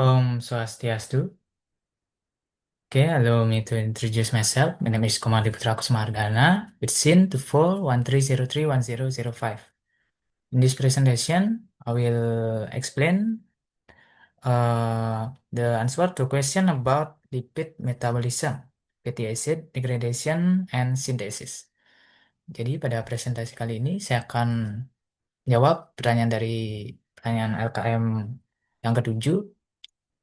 Om Swastiastu. Okay, allow me to introduce myself. My name is Komali Putra Kusumardana with SIN 2413031005. In this presentation, I will explain the answer to question about lipid metabolism, fatty acid degradation, and synthesis. Jadi pada presentasi kali ini saya akan jawab pertanyaan LKM yang ketujuh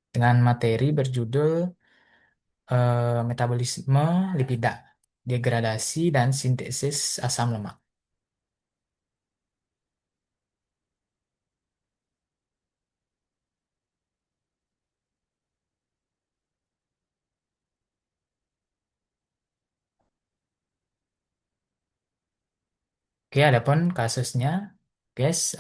dengan materi berjudul metabolisme lipida, degradasi dan sintesis asam lemak. Oke, adapun kasusnya, guys,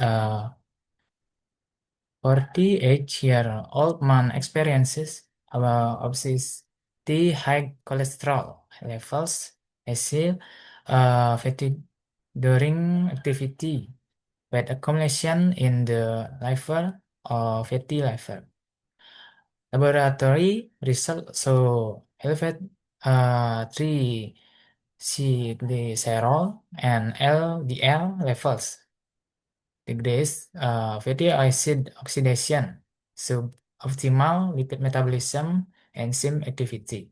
48-year-old man experiences obesity, high cholesterol levels, acid, fatigue during activity, fat accumulation in the liver or fatty liver. Laboratory results show elevated 3-glycerol and LDL levels, decrease fatty acid oxidation, suboptimal lipid metabolism, enzyme activity.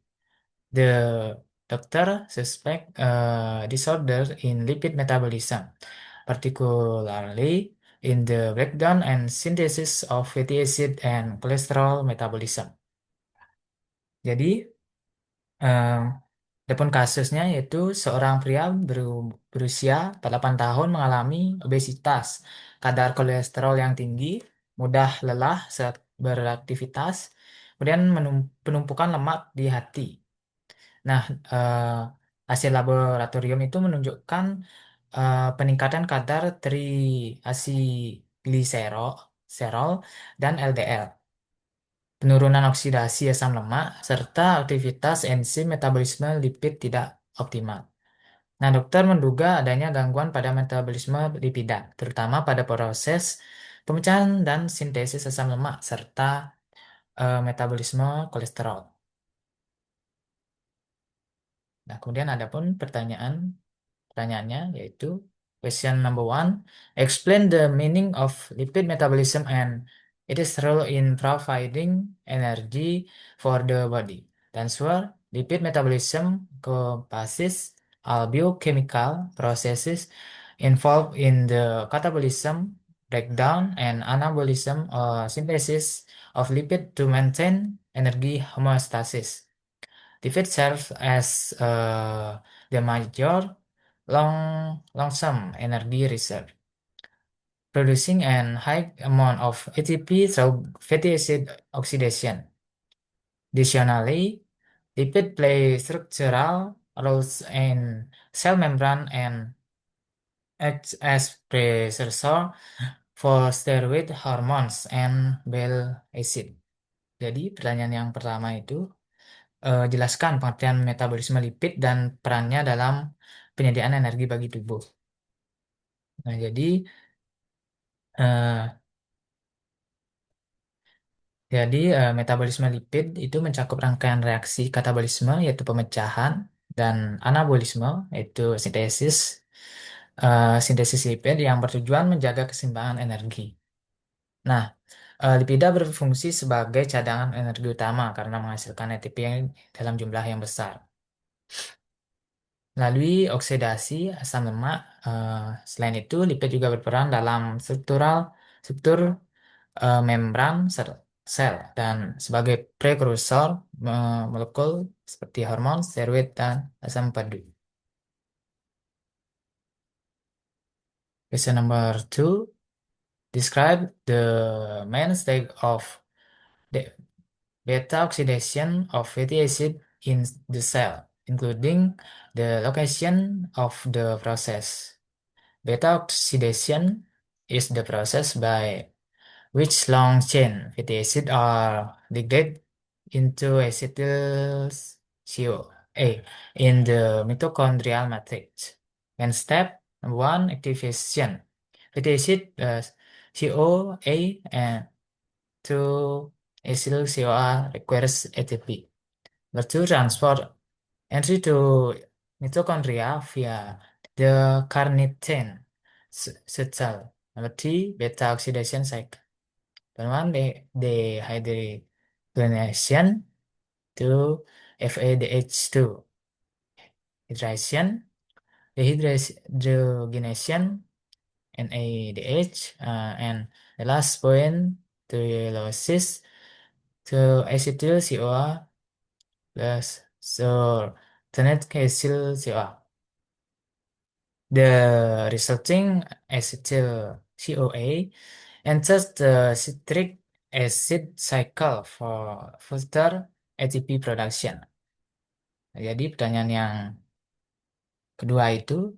The doctor suspect disorder in lipid metabolism, particularly in the breakdown and synthesis of fatty acid and cholesterol metabolism. Jadi, eh, adapun kasusnya yaitu seorang pria berusia 48 tahun mengalami obesitas, kadar kolesterol yang tinggi, mudah lelah saat beraktivitas, kemudian penumpukan lemak di hati. Nah, eh, hasil laboratorium itu menunjukkan peningkatan kadar triacylglycerol dan LDL, penurunan oksidasi asam lemak, serta aktivitas enzim metabolisme lipid tidak optimal. Nah, dokter menduga adanya gangguan pada metabolisme lipida, terutama pada proses pemecahan dan sintesis asam lemak, serta metabolisme kolesterol. Nah, kemudian ada pun pertanyaannya yaitu question number one, explain the meaning of lipid metabolism and its role in providing energy for the body. The answer, lipid metabolism encompasses all biochemical processes involved in the catabolism, breakdown, and anabolism or synthesis of lipid to maintain energy homeostasis. Lipid serves as the major long-term energy reserve, producing an high amount of ATP through fatty acid oxidation. Additionally, lipid play structural roles in cell membrane and act as precursor for steroid hormones and bile acid. Jadi pertanyaan yang pertama itu, jelaskan pengertian metabolisme lipid dan perannya dalam penyediaan energi bagi tubuh. Nah, eh, metabolisme lipid itu mencakup rangkaian reaksi katabolisme yaitu pemecahan dan anabolisme yaitu sintesis lipid yang bertujuan menjaga keseimbangan energi. Nah, lipida berfungsi sebagai cadangan energi utama karena menghasilkan ATP yang dalam jumlah yang besar. Melalui oksidasi asam lemak, selain itu lipid juga berperan dalam struktur membran sel dan sebagai prekursor molekul seperti hormon, steroid, dan asam padu. Question number two, describe the main stage of the beta oxidation of fatty acid in the cell, including the location of the process. Beta oxidation is the process by which long-chain fatty acid are degraded into acetyl CoA in the mitochondrial matrix. And step one, activation. Fatty acid CoA and to acyl CoA requires ATP. Number two, transport entry to mitochondria via the carnitine cell. Number three, beta oxidation cycle. Number one, dehydrogenation to FADH2. Hydration, dehydrogenation, NADH, and the last point, telolysis to acetyl CoA plus sulfonate acyl CoA. The resulting acetyl CoA enters the citric acid cycle for further ATP production. Jadi pertanyaan yang kedua itu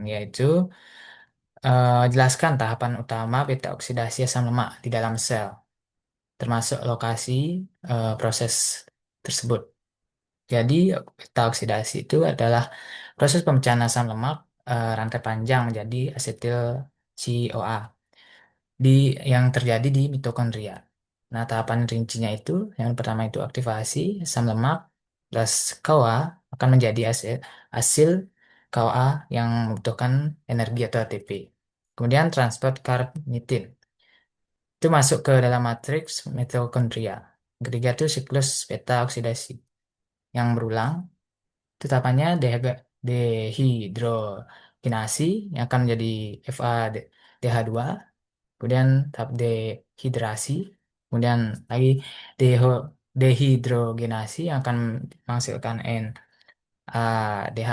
yaitu jelaskan tahapan utama beta oksidasi asam lemak di dalam sel, termasuk lokasi proses tersebut. Jadi beta oksidasi itu adalah proses pemecahan asam lemak rantai panjang menjadi asetil CoA di yang terjadi di mitokondria. Nah, tahapan rincinya itu yang pertama itu aktivasi asam lemak plus CoA akan menjadi hasil CoA yang membutuhkan energi atau ATP. Kemudian transport carnitin itu masuk ke dalam matriks mitokondria. Ketiga itu siklus beta oksidasi yang berulang. Itu tahapannya dehidrogenasi yang akan menjadi FADH2, kemudian tahap dehidrasi, kemudian lagi dehidrogenasi yang akan menghasilkan NADH,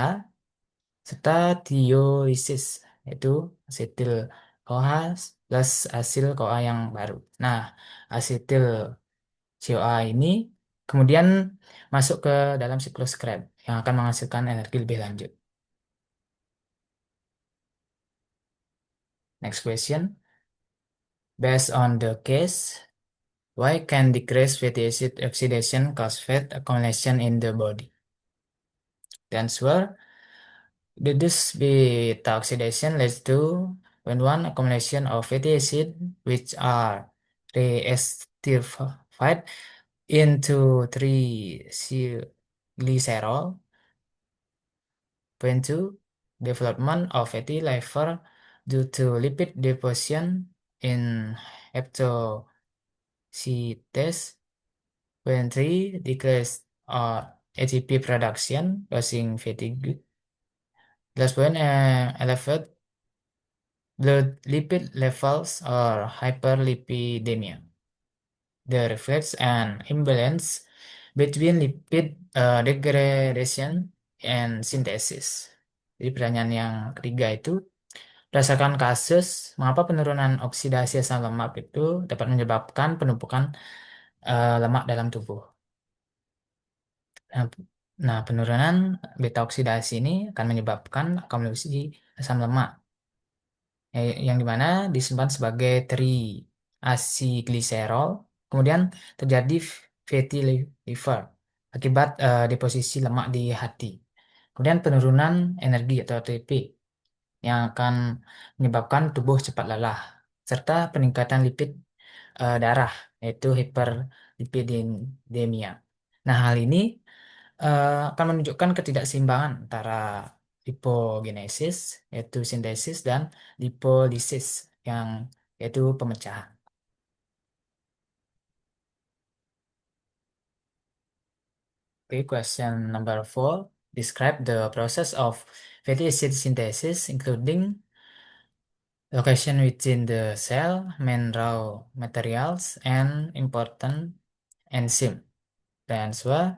serta tiolisis, yaitu asetil CoA plus asil CoA yang baru. Nah, asetil CoA ini kemudian masuk ke dalam siklus Krebs yang akan menghasilkan energi lebih lanjut. Next question. Based on the case, why can decrease fatty acid oxidation cause fat accumulation in the body? The answer, this beta oxidation leads to when one accumulation of fatty acid which are re-esterified into 3-glycerol. Point two, development of fatty liver due to lipid deposition in hepatocytes. Point three, decrease ATP production causing fatigue. Last point, elevate blood lipid levels or hyperlipidemia. The reflects an imbalance between lipid degradation and synthesis. Jadi pertanyaan yang ketiga itu, berdasarkan kasus, mengapa penurunan oksidasi asam lemak itu dapat menyebabkan penumpukan lemak dalam tubuh. Nah, penurunan beta oksidasi ini akan menyebabkan akumulasi asam lemak yang dimana disimpan sebagai triacylglycerol, kemudian terjadi fatty liver akibat deposisi lemak di hati. Kemudian penurunan energi atau ATP yang akan menyebabkan tubuh cepat lelah, serta peningkatan lipid darah, yaitu hiperlipidemia. Nah, hal ini akan menunjukkan ketidakseimbangan antara lipogenesis, yaitu sintesis, dan lipolisis, yang yaitu pemecahan. Okay, question number 4. Describe the process of fatty acid synthesis, including location within the cell, main raw materials, and important enzyme. The answer,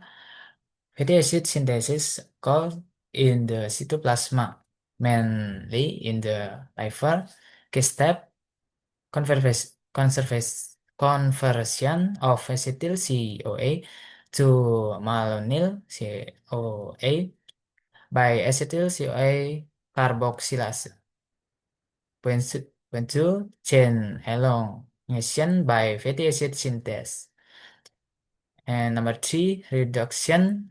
fatty acid synthesis occurs in the cytoplasma, mainly in the liver. Key step, conversion of acetyl CoA to malonyl CoA by acetyl CoA carboxylase. Point two, chain elongation by fatty acid synthesis. And number three, reaction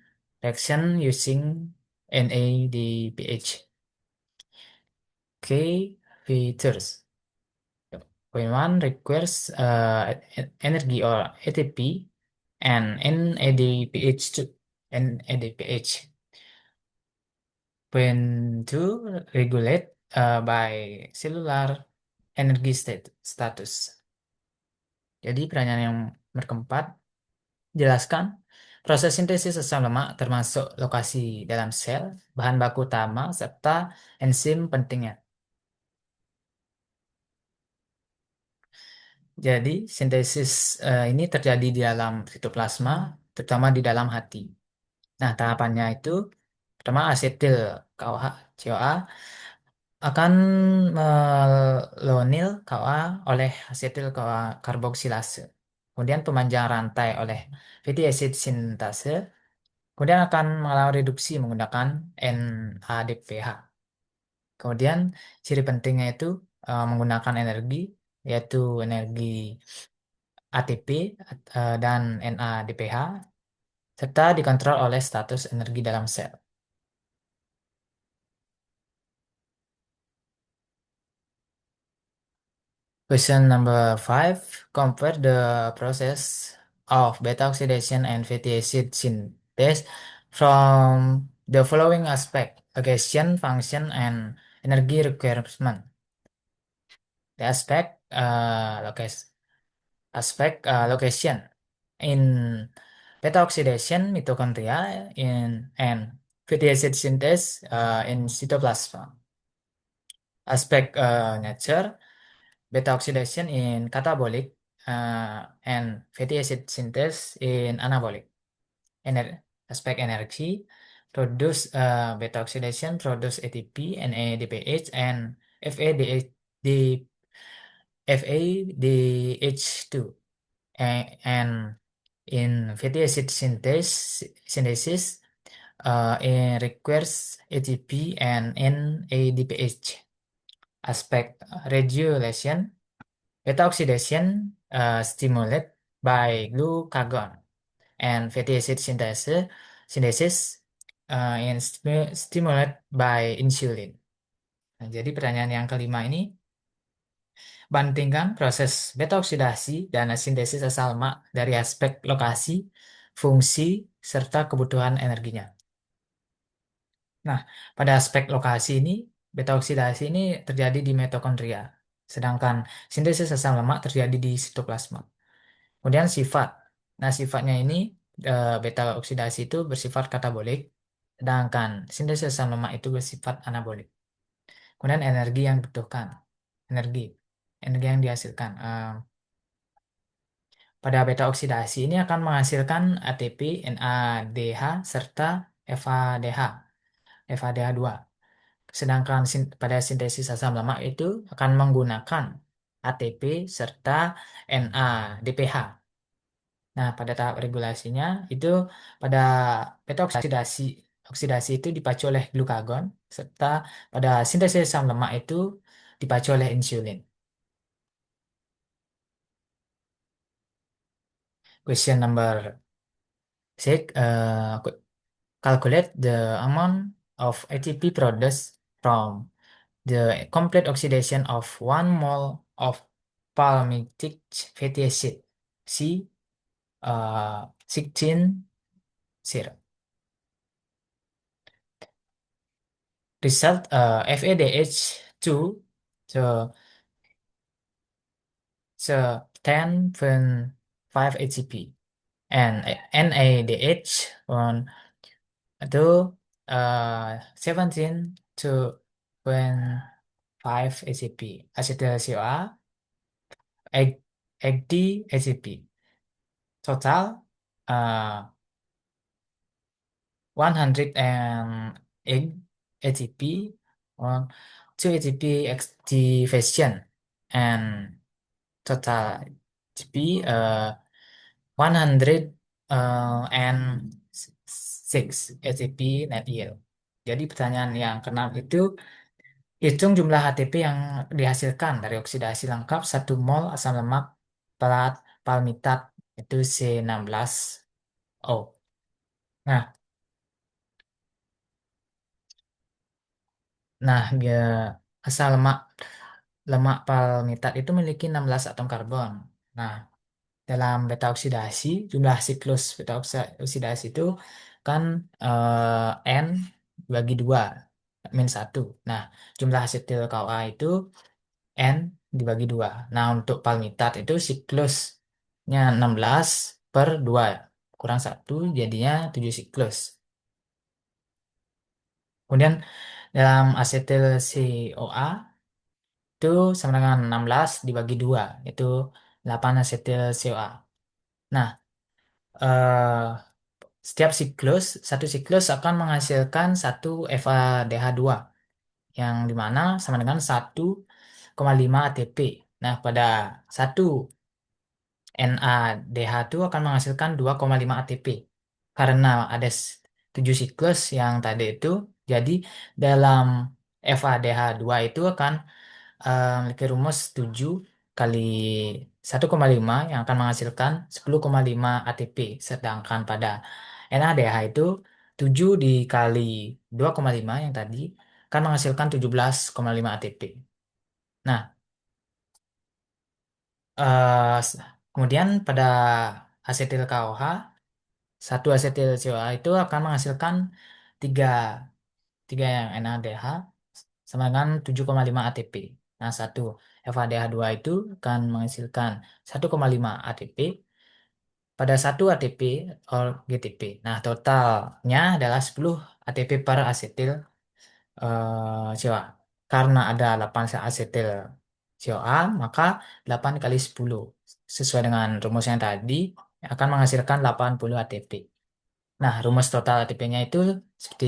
using NADPH. Key features. Point one requires energy or ATP and NADPH two, NADPH. Point two regulate by cellular energy status. Jadi pertanyaan yang berkeempat, jelaskan proses sintesis asam lemak termasuk lokasi dalam sel, bahan baku utama, serta enzim pentingnya. Jadi sintesis ini terjadi di dalam sitoplasma, terutama di dalam hati. Nah, tahapannya itu pertama asetil KOH, CoA akan melonil KOA oleh asetil KOA karboksilase. Kemudian pemanjangan rantai oleh fatty acid sintase. Kemudian akan mengalami reduksi menggunakan NADPH. Kemudian ciri pentingnya itu menggunakan energi, yaitu energi ATP dan NADPH, serta dikontrol oleh status energi dalam sel. Question number five, compare the process of beta oxidation and fatty acid synthase from the following aspect: location, function, and energy requirement. The location in beta oxidation mitochondria in and fatty acid synthase in cytoplasm. Aspect nature beta oxidation in catabolic and fatty acid synthase in anabolic. Aspect energy produce beta oxidation produce ATP, NADPH, and FADH, FADH2. And in fatty acid synthesis it requires ATP and NADPH. Aspect regulation, beta oxidation stimulated by glucagon and fatty acid synthesis stimulated by insulin. Nah, jadi pertanyaan yang kelima ini, bandingkan proses beta oksidasi dan sintesis asam lemak dari aspek lokasi, fungsi, serta kebutuhan energinya. Nah, pada aspek lokasi ini, beta oksidasi ini terjadi di mitokondria, sedangkan sintesis asam lemak terjadi di sitoplasma. Kemudian sifat. Nah, sifatnya ini beta oksidasi itu bersifat katabolik, sedangkan sintesis asam lemak itu bersifat anabolik. Kemudian energi yang dibutuhkan, energi, energi yang dihasilkan. Pada beta oksidasi ini akan menghasilkan ATP, NADH, serta FADH, FADH2. Sedangkan pada sintesis asam lemak itu akan menggunakan ATP serta NADPH. Nah, pada tahap regulasinya itu pada beta oksidasi itu dipacu oleh glukagon serta pada sintesis asam lemak itu dipacu oleh insulin. Question number six, calculate the amount of ATP produced from the complete oxidation of 1 mole of palmitic fatty acid C 16 zero. Result FADH2 so 10.5 ATP and NADH one itu 17 to 5 ACP. Acetyl CoA, ACD, ACP. Total 108 ATP on 2 ATP activation and total ATP 100 and 6 ATP net yield. Jadi pertanyaan yang keenam itu, hitung jumlah ATP yang dihasilkan dari oksidasi lengkap 1 mol asam lemak pelat palmitat itu C16O. Nah, nah asam lemak lemak palmitat itu memiliki 16 atom karbon. Nah, dalam beta oksidasi, jumlah siklus beta oksidasi itu kan N bagi 2, min 1. Nah, jumlah asetil CoA itu N dibagi 2. Nah, untuk palmitat itu siklusnya 16 per 2. Kurang 1, jadinya 7 siklus. Kemudian dalam asetil CoA itu sama dengan 16 dibagi 2, itu 8 asetil CoA. Nah, eh, setiap siklus, satu siklus akan menghasilkan satu FADH2 yang dimana sama dengan 1,5 ATP. Nah, pada satu NADH itu akan menghasilkan 2,5 ATP. Karena ada 7 siklus yang tadi itu, jadi dalam FADH2 itu akan memiliki rumus 7 kali 1,5 yang akan menghasilkan 10,5 ATP. Sedangkan pada NADH itu 7 dikali 2,5 yang tadi akan menghasilkan 17,5 ATP. Nah, kemudian pada asetil KOH, satu asetil CoA itu akan menghasilkan 3 3 yang NADH sama dengan 7,5 ATP. Nah, satu FADH2 itu akan menghasilkan 1,5 ATP pada 1 ATP or GTP. Nah, totalnya adalah 10 ATP per asetil CoA. Karena ada 8 asetil CoA, maka 8 kali 10 sesuai dengan rumus yang tadi akan menghasilkan 80 ATP. Nah, rumus total ATP-nya itu seperti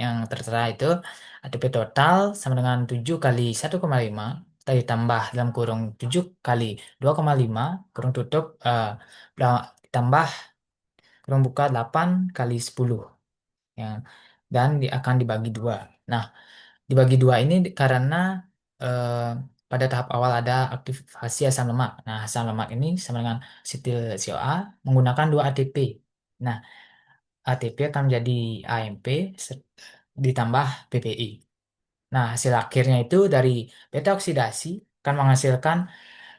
yang tertera itu, ATP total sama dengan 7 kali 1,5 tadi tambah dalam kurung 7 kali 2,5 kurung tutup ditambah kurung buka 8 kali 10 ya, dan akan dibagi 2. Nah, dibagi 2 ini karena eh, pada tahap awal ada aktivasi asam lemak. Nah, asam lemak ini sama dengan setil CoA menggunakan 2 ATP. Nah, ATP akan menjadi AMP ditambah PPI. Nah, hasil akhirnya itu dari beta oksidasi akan menghasilkan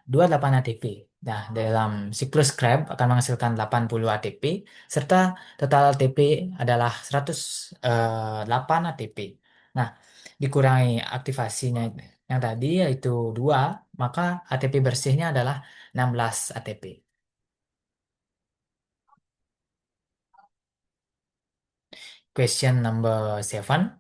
28 ATP. Nah, dalam siklus Krebs akan menghasilkan 80 ATP serta total ATP adalah 108 ATP. Nah, dikurangi aktivasinya yang tadi yaitu 2, maka ATP bersihnya adalah 16 ATP. Question number 7.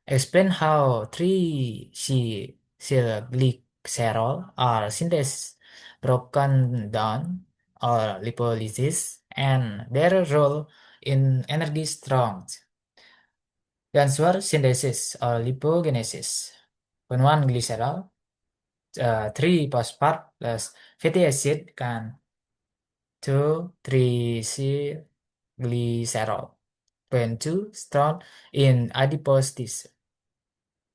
Explain how 3-C-glycerol are synthesized, broken down, or lipolysis, and their role in energy strong. The answer synthesis or lipogenesis. When one glycerol, 3 phosphate plus fatty acid can 2,3-C-glycerol. When two strong in adipose tissue.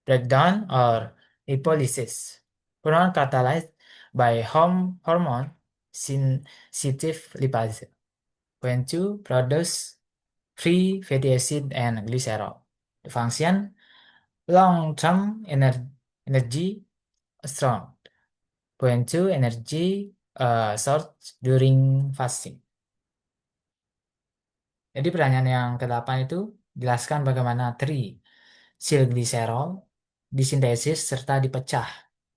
Breakdown or lipolysis. Hormone catalyzed by hormone sensitive lipase. When two produce free fatty acid and glycerol. The function long-term energy strong. Point two energy short during fasting. Jadi pertanyaan yang ke-8 itu jelaskan bagaimana trisilgliserol disintesis serta dipecah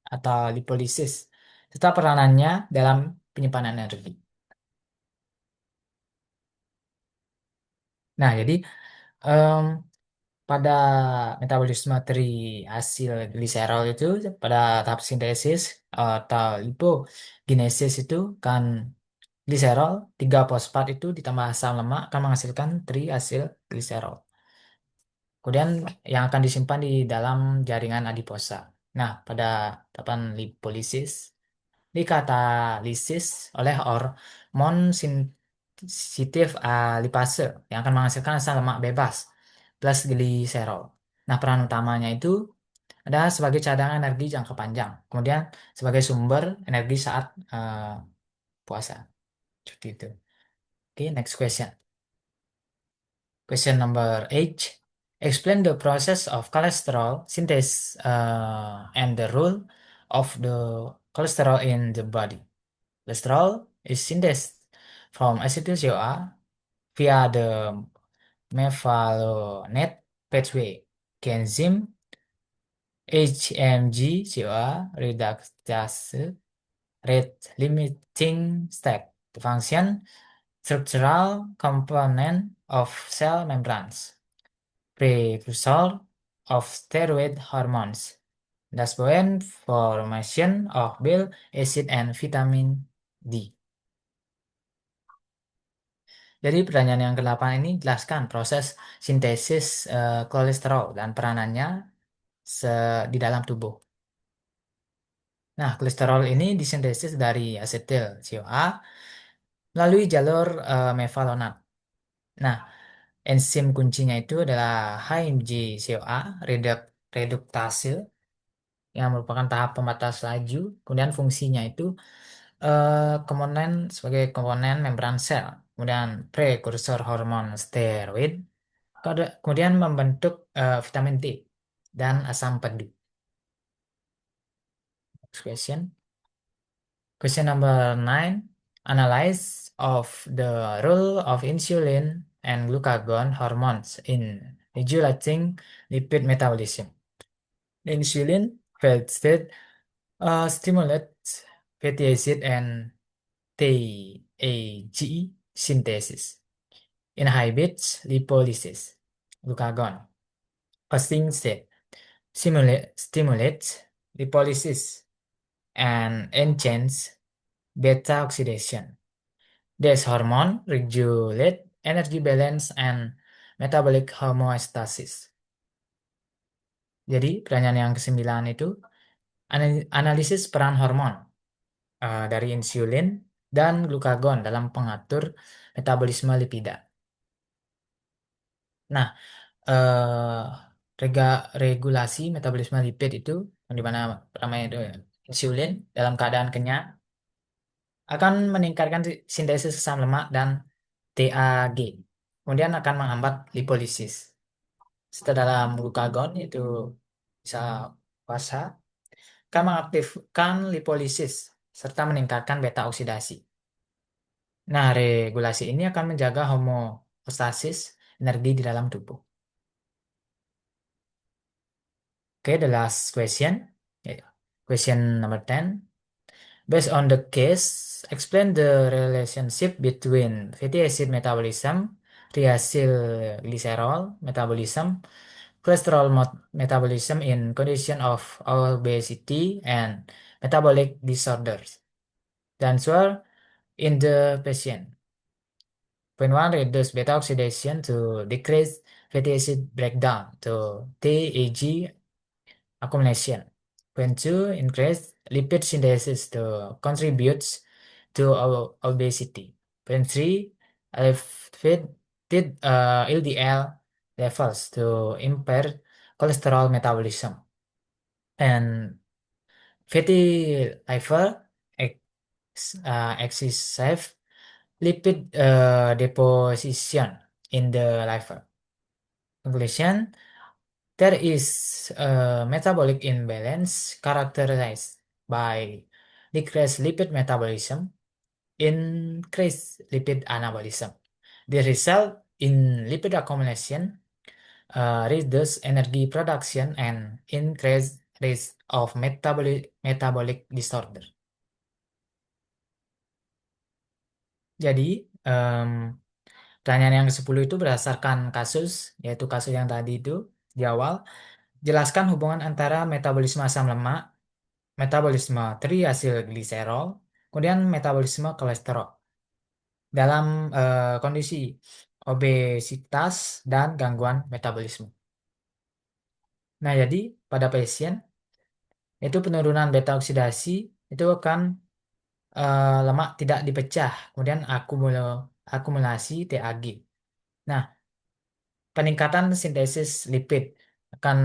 atau lipolisis serta peranannya dalam penyimpanan energi. Nah, jadi em, pada metabolisme triasil gliserol itu pada tahap sintesis atau lipogenesis itu kan gliserol 3 fosfat itu ditambah asam lemak akan menghasilkan triasil gliserol. Kemudian yang akan disimpan di dalam jaringan adiposa. Nah, pada tahapan lipolisis dikatalisis oleh hormon sensitif lipase yang akan menghasilkan asam lemak bebas plus gliserol. Nah, peran utamanya itu adalah sebagai cadangan energi jangka panjang, kemudian sebagai sumber energi saat puasa. Seperti itu. Oke, next question. Question number 8. Explain the process of cholesterol synthesis and the role of the cholesterol in the body. Cholesterol is synthesized from acetyl-CoA via the mevalonate pathway. Coenzyme HMG-CoA reductase rate limiting step. The function structural component of cell membranes, precursor of steroid hormones, thus buoyant formation of bile acid and vitamin D. Jadi pertanyaan yang ke-8 ini jelaskan proses sintesis kolesterol dan peranannya di dalam tubuh. Nah, kolesterol ini disintesis dari asetil CoA melalui jalur mevalonat. Nah, enzim kuncinya itu adalah HMG-CoA reduktase yang merupakan tahap pembatas laju. Kemudian fungsinya itu komponen sebagai komponen membran sel. Kemudian prekursor hormon steroid. Kemudian membentuk vitamin T dan asam pedu. Next question. Question number 9. Analyze of the role of insulin and glucagon hormones in regulating lipid metabolism. The insulin fed state stimulates fatty acid and TAG synthesis, inhibits lipolysis. Glucagon, fasting state, stimulates lipolysis and enhances beta oxidation. These hormone regulate energy balance and metabolic homeostasis. Jadi pertanyaan yang ke-9 itu analisis peran hormon dari insulin dan glukagon dalam pengatur metabolisme lipida. Nah, regulasi metabolisme lipid itu yang dimana namanya itu insulin dalam keadaan kenyang akan meningkatkan sintesis asam lemak dan TAG. Kemudian akan menghambat lipolisis. Setelah dalam glukagon itu bisa puasa akan mengaktifkan lipolisis serta meningkatkan beta oksidasi. Nah, regulasi ini akan menjaga homeostasis energi di dalam tubuh. Okay, the last question. Question number 10. Based on the case, explain the relationship between fatty acid metabolism, triacylglycerol metabolism, cholesterol metabolism in condition of obesity and metabolic disorders. The answer in the patient. Point 1, reduce beta oxidation to decrease fatty acid breakdown to TAG accumulation. Point 2, increase lipid synthesis to contributes to obesity. Point 3, elevated LDL levels to impair cholesterol metabolism. And fatty liver excessive lipid deposition in the liver. Conclusion, there is a metabolic imbalance characterized by decreased lipid metabolism, increased lipid anabolism. The result in lipid accumulation, reduced energy production, and increased risk of metabolic disorder. Jadi, pertanyaan yang ke-10 itu berdasarkan kasus, yaitu kasus yang tadi itu di awal. Jelaskan hubungan antara metabolisme asam lemak, metabolisme triacylglycerol, kemudian metabolisme kolesterol dalam kondisi obesitas dan gangguan metabolisme. Nah, jadi pada pasien itu penurunan beta oksidasi itu akan lemak tidak dipecah, kemudian akumulasi TAG. Nah, peningkatan sintesis lipid akan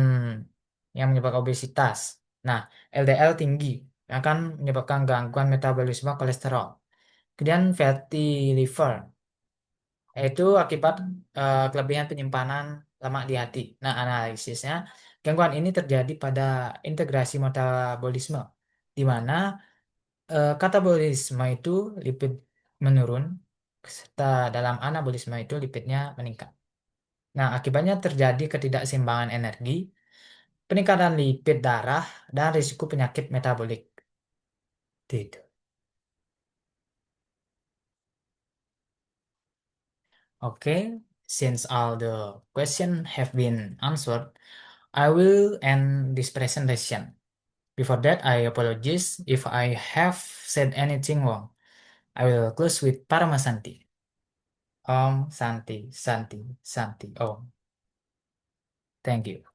yang menyebabkan obesitas. Nah, LDL tinggi akan menyebabkan gangguan metabolisme kolesterol. Kemudian fatty liver, yaitu akibat kelebihan penyimpanan lemak di hati. Nah, analisisnya, gangguan ini terjadi pada integrasi metabolisme di mana katabolisme itu lipid menurun, serta dalam anabolisme itu lipidnya meningkat. Nah, akibatnya terjadi ketidakseimbangan energi, peningkatan lipid darah, dan risiko penyakit metabolik. Gitu. Okay, since all the questions have been answered, I will end this presentation. Before that, I apologize if I have said anything wrong. I will close with Paramasanti. Om Santi, Santi, Santi, Om. Thank you.